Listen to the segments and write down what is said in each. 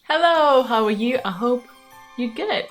Hello, how are you? I hope you're good.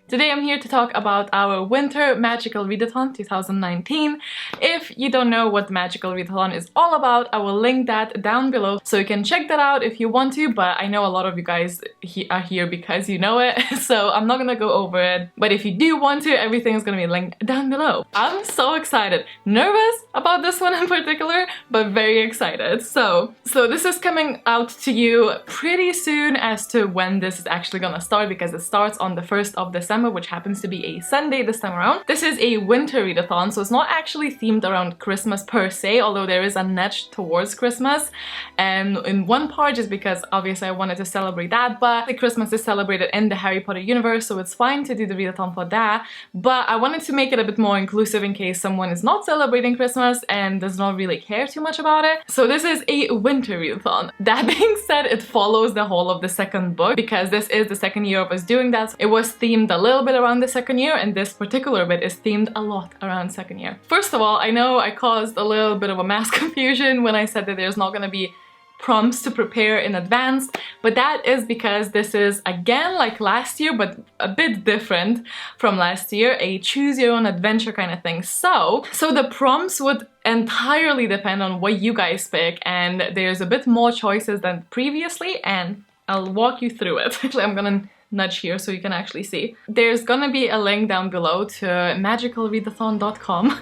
Today I'm here to talk about our Winter Magical Readathon 2019. If you don't know what the Magical Readathon is all about, I will link that down below so you can check that out if you want to, but I know a lot of you guys are here because you know it, so I'm not gonna go over it. But if you do want to, everything is gonna be linked down below. I'm so excited. Nervous about this one in particular, but very excited. So this is coming out to you pretty soon as to when this is actually gonna start, because it starts on the 1st of December, which happens to be a Sunday this time around. This is a winter readathon, so it's not actually themed around Christmas per se, although there is a nudge towards Christmas. And in one part, just because obviously I wanted to celebrate that, but the Christmas is celebrated in the Harry Potter universe, so it's fine to do the readathon for that. But I wanted to make it a bit more inclusive in case someone is not celebrating Christmas and does not really care too much about it. So this is a winter readathon. That being said, it follows the whole of the second book, because this is the second year of us doing that. It was themed a little bit around the second year, and this particular bit is themed a lot around second year. First of all, I know I caused a little bit of a mass confusion when I said that there's not gonna be prompts to prepare in advance, but that is because this is, again, like last year, but a bit different from last year, a choose your own adventure kind of thing. So the prompts would entirely depend on what you guys pick, and there's a bit more choices than previously, and I'll walk you through it. Actually, I'm gonna nudge here so you can actually see. There's gonna be a link down below to magicalreadathon.com.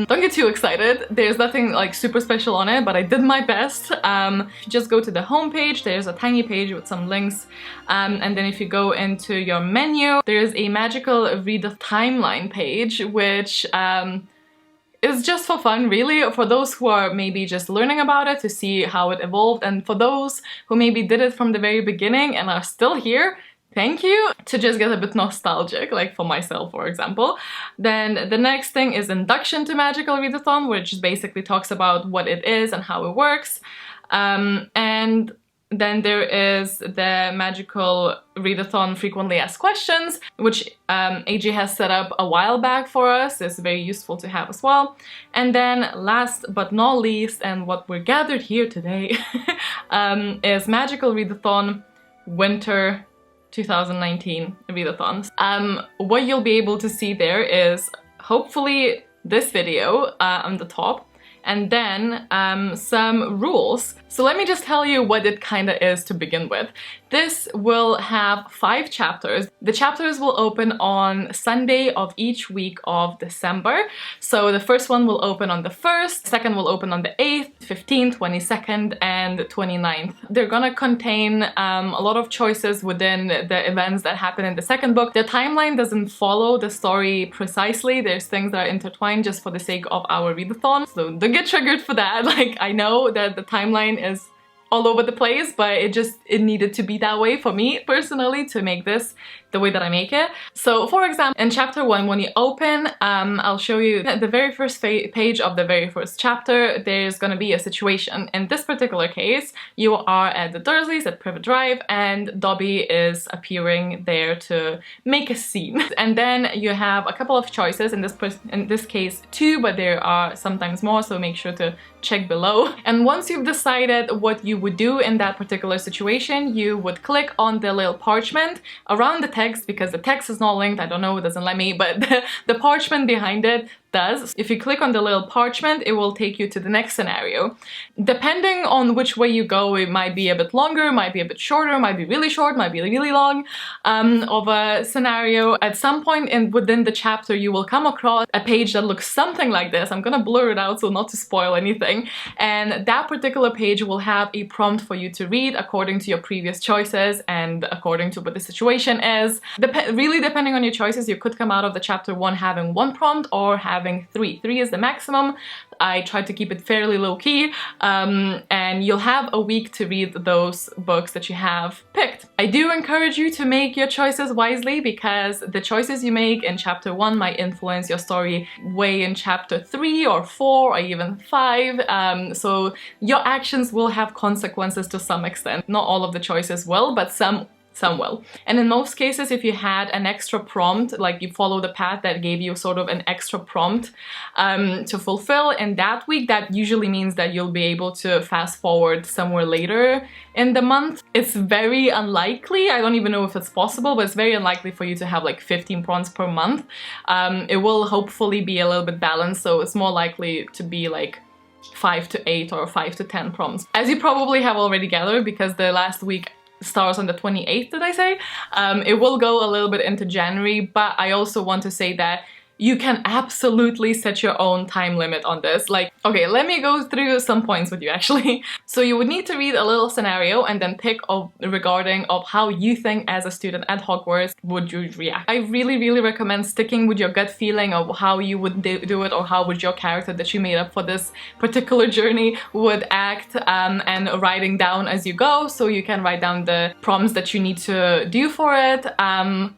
Don't get too excited. There's nothing like super special on it, but I did my best. Just go to the home page. There's a tiny page with some links, and then if you go into your menu, there's a Magical Readathon timeline page, which it's just for fun, really, for those who are maybe just learning about it to see how it evolved, and for those who maybe did it from the very beginning and are still here, thank you, to just get a bit nostalgic, like for myself, for example. Then the next thing is Induction to Magical Readathon, which basically talks about what it is and how it works. And then there is the Magical Readathon Frequently Asked Questions, which AJ has set up a while back for us. It's very useful to have as well. And then last but not least, and what we're gathered here today, is Magical Readathon Winter 2019 readathons. What you'll be able to see there is hopefully this video on the top, and then some rules. So let me just tell you what it kind of is to begin with. This will have 5 chapters. The chapters will open on Sunday of each week of December. So the first one will open on the 1st, second will open on the 8th, 15th, 22nd, and 29th. They're gonna contain a lot of choices within the events that happen in the second book. The timeline doesn't follow the story precisely. There's things that are intertwined just for the sake of our readathon. So don't get triggered for that. Like, I know that the timeline is all over the place, but it needed to be that way for me personally to make this the way that I make it. So for example, in chapter 1, when you open, I'll show you the very first page of the very first chapter. There's gonna be a situation. In this particular case, you are at the Dursleys at Privet Drive, and Dobby is appearing there to make a scene. And then you have a couple of choices, in this case 2, but there are sometimes more, so make sure to check below. And once you've decided what you would do in that particular situation, you would click on the little parchment around the text, because the text is not linked, I don't know, it doesn't let me, but the parchment behind it does. If you click on the little parchment, it will take you to the next scenario. Depending on which way you go, it might be a bit longer, might be a bit shorter, might be really short, might be really long of a scenario. At some point within the chapter, you will come across a page that looks something like this. I'm gonna blur it out so not to spoil anything. And that particular page will have a prompt for you to read according to your previous choices and according to what the situation is. Really depending on your choices, you could come out of the chapter 1 having 1 prompt or having 3. 3 is the maximum. I tried to keep it fairly low-key, and you'll have a week to read those books that you have picked. I do encourage you to make your choices wisely, because the choices you make in chapter 1 might influence your story way in chapter 3 or 4 or even 5, so your actions will have consequences to some extent. Not all of the choices will, but some some will. And in most cases, if you had an extra prompt, like you follow the path that gave you sort of an extra prompt to fulfill in that week, that usually means that you'll be able to fast forward somewhere later in the month. It's very unlikely, I don't even know if it's possible, but it's very unlikely for you to have like 15 prompts per month. It will hopefully be a little bit balanced, so it's more likely to be like 5 to 8 or 5 to 10 prompts. As you probably have already gathered, because the last week starts on the 28th, did I say? It will go a little bit into January, but I also want to say that you can absolutely set your own time limit on this. Like, okay, let me go through some points with you actually. So you would need to read a little scenario and then pick up regarding of how you think as a student at Hogwarts would you react. I really recommend sticking with your gut feeling of how you would do it, or how would your character that you made up for this particular journey would act, and writing down as you go, so you can write down the prompts that you need to do for it.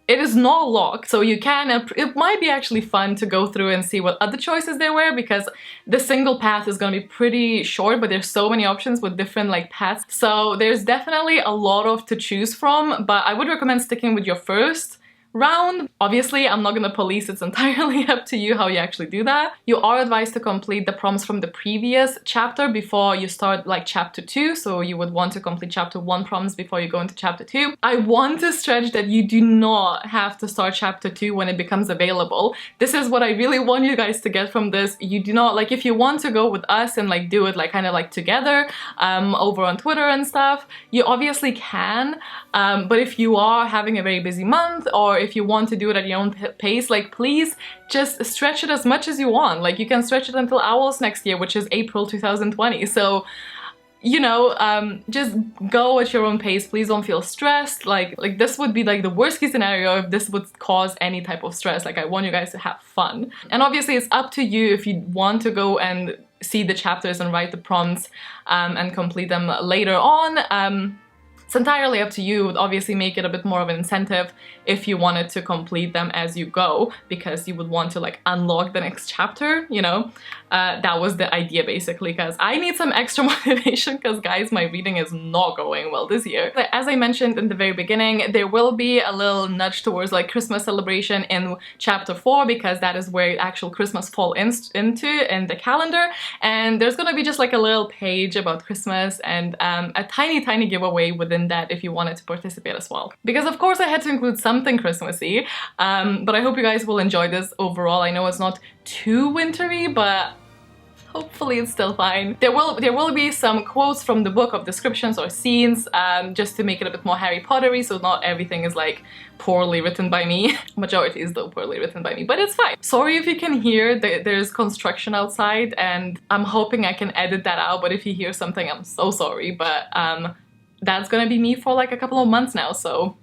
It is not locked, so you can, it might be actually fun to go through and see what other choices there were, because the single path is going to be pretty short, but there's so many options with different like paths, so there's definitely a lot of to choose from. But I would recommend sticking with your first round. Obviously, I'm not gonna police, it's entirely up to you how you actually do that. You are advised to complete the prompts from the previous chapter before you start like chapter 2, so you would want to complete chapter 1 prompts before you go into chapter 2. I want to stretch that you do not have to start chapter 2 when it becomes available. This is what I really want you guys to get from this. You do not, like, if you want to go with us and like do it like kind of like together over on Twitter and stuff, you obviously can, but if you are having a very busy month, or if you want to do it at your own pace, like, please just stretch it as much as you want. Like, you can stretch it until Owls next year, which is April 2020. So, you know, just go at your own pace. Please don't feel stressed. Like this would be like the worst case scenario if this would cause any type of stress. Like, I want you guys to have fun. And obviously it's up to you if you want to go and see the chapters and write the prompts and complete them later on. It's entirely up to you. It would obviously make it a bit more of an incentive if you wanted to complete them as you go, because you would want to like unlock the next chapter, you know? That was the idea basically, because I need some extra motivation because, guys, my reading is not going well this year. As I mentioned in the very beginning, there will be a little nudge towards like Christmas celebration in chapter 4, because that is where actual Christmas falls into in the calendar, and there's gonna be just like a little page about Christmas and a tiny giveaway within that if you wanted to participate as well. Because of course I had to include something Christmassy, but I hope you guys will enjoy this overall. I know it's not too wintry, but hopefully it's still fine. There will be some quotes from the book of descriptions or scenes, just to make it a bit more Harry Pottery, so not everything is like poorly written by me. Majority is though poorly written by me, but it's fine. Sorry if you can hear there's construction outside, and I'm hoping I can edit that out, but if you hear something, I'm so sorry, but that's gonna be me for like a couple of months now, so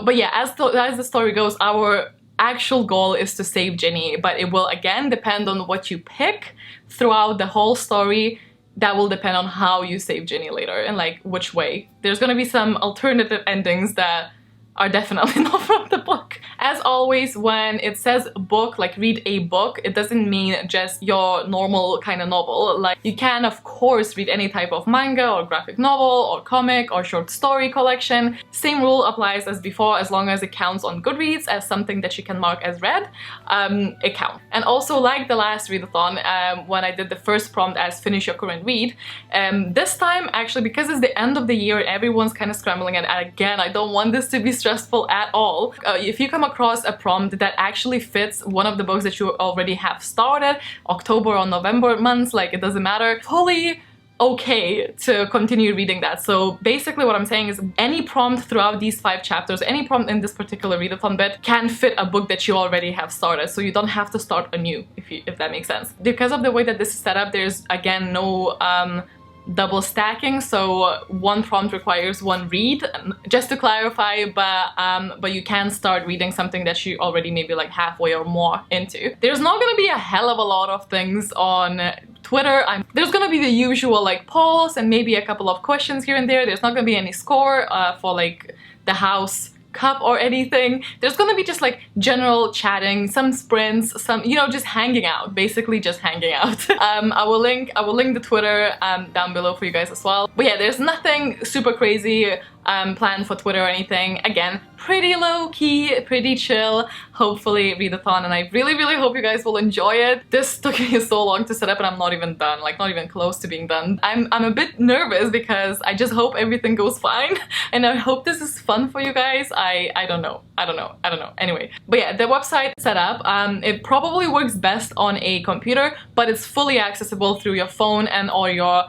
but yeah, as the story goes, our actual goal is to save Ginny, but it will again depend on what you pick throughout the whole story. That will depend on how you save Ginny later and like which way. There's gonna be some alternative endings that are definitely not from the book. As always, when it says book, like read a book, it doesn't mean just your normal kind of novel. Like, you can of course read any type of manga or graphic novel or comic or short story collection. Same rule applies as before, as long as it counts on Goodreads as something that you can mark as read, it counts. And also, like the last readathon, when I did the first prompt as finish your current read, this time actually, because it's the end of the year and everyone's kind of scrambling, and again, I don't want this to be stressful at all. If you come across a prompt that actually fits one of the books that you already have started, October or November months, like, it doesn't matter, fully okay to continue reading that. So basically what I'm saying is any prompt throughout these 5 chapters, any prompt in this particular readathon bit can fit a book that you already have started, so you don't have to start anew, if that makes sense. Because of the way that this is set up, there's again no double stacking, so one prompt requires one read, just to clarify, but you can start reading something that you already maybe like halfway or more into. There's not gonna be a hell of a lot of things on Twitter. There's gonna be the usual like polls and maybe a couple of questions here and there. There's not gonna be any score for like the house cup or anything. There's gonna be just like general chatting, some sprints, some, you know, just hanging out, basically just hanging out. I will link the Twitter down below for you guys as well. But yeah, there's nothing super crazy. planned for Twitter or anything. Again, pretty low-key, pretty chill, hopefully readathon, and I really, really hope you guys will enjoy it. This took me so long to set up and I'm not even done, like not even close to being done. I'm a bit nervous because I just hope everything goes fine and I hope this is fun for you guys. I don't know. Anyway, but yeah, the website setup, it probably works best on a computer, but it's fully accessible through your phone and or your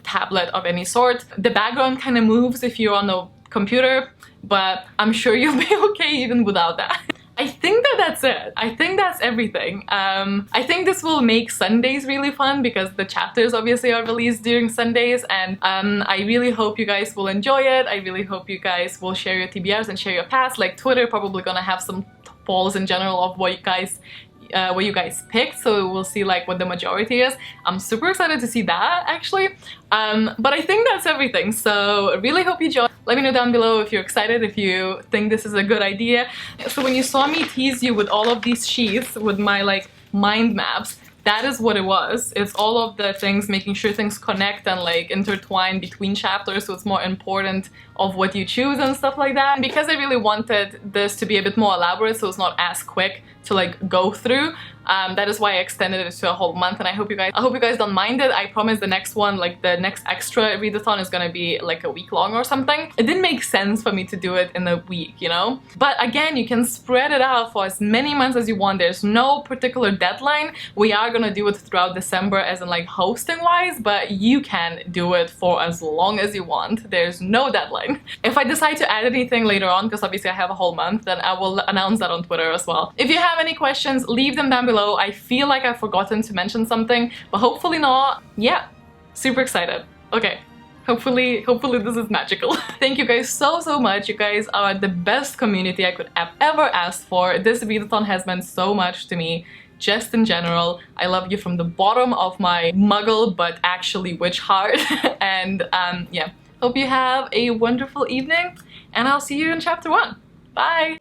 tablet of any sort. The background kind of moves if you're on the computer, but I'm sure you'll be okay even without that. I think that's it. I think that's everything. I think this will make Sundays really fun because the chapters obviously are released during Sundays, and I really hope you guys will enjoy it. I really hope you guys will share your TBRs and share your past. Like Twitter probably gonna have some polls in general of what you guys picked, so we'll see like what the majority is. I'm super excited to see that actually. But I think that's everything, so really hope you join. Let me know down below if you're excited, if you think this is a good idea. So when you saw me tease you with all of these sheets with my like mind maps, that is what it was. It's all of the things, making sure things connect and like intertwine between chapters, so it's more important of what you choose and stuff like that. And because I really wanted this to be a bit more elaborate, so it's not as quick to like go through, that is why I extended it to a whole month, and I hope you guys don't mind it. I promise the next one, like the next extra readathon, is gonna be like a week long or something. It didn't make sense for me to do it in a week, you know? But again, you can spread it out for as many months as you want. There's no particular deadline. We are gonna do it throughout December as in like hosting wise, but you can do it for as long as you want. There's no deadline. If I decide to add anything later on, because obviously I have a whole month, then I will announce that on Twitter as well. If you have any questions, leave them down below. I feel like I've forgotten to mention something, but hopefully not. Yeah, super excited. Okay, hopefully this is magical. Thank you guys so much. You guys are the best community I could have ever asked for. This readathon has meant so much to me, just in general. I love you from the bottom of my muggle but actually witch heart. And yeah, hope you have a wonderful evening, and I'll see you in chapter 1. Bye!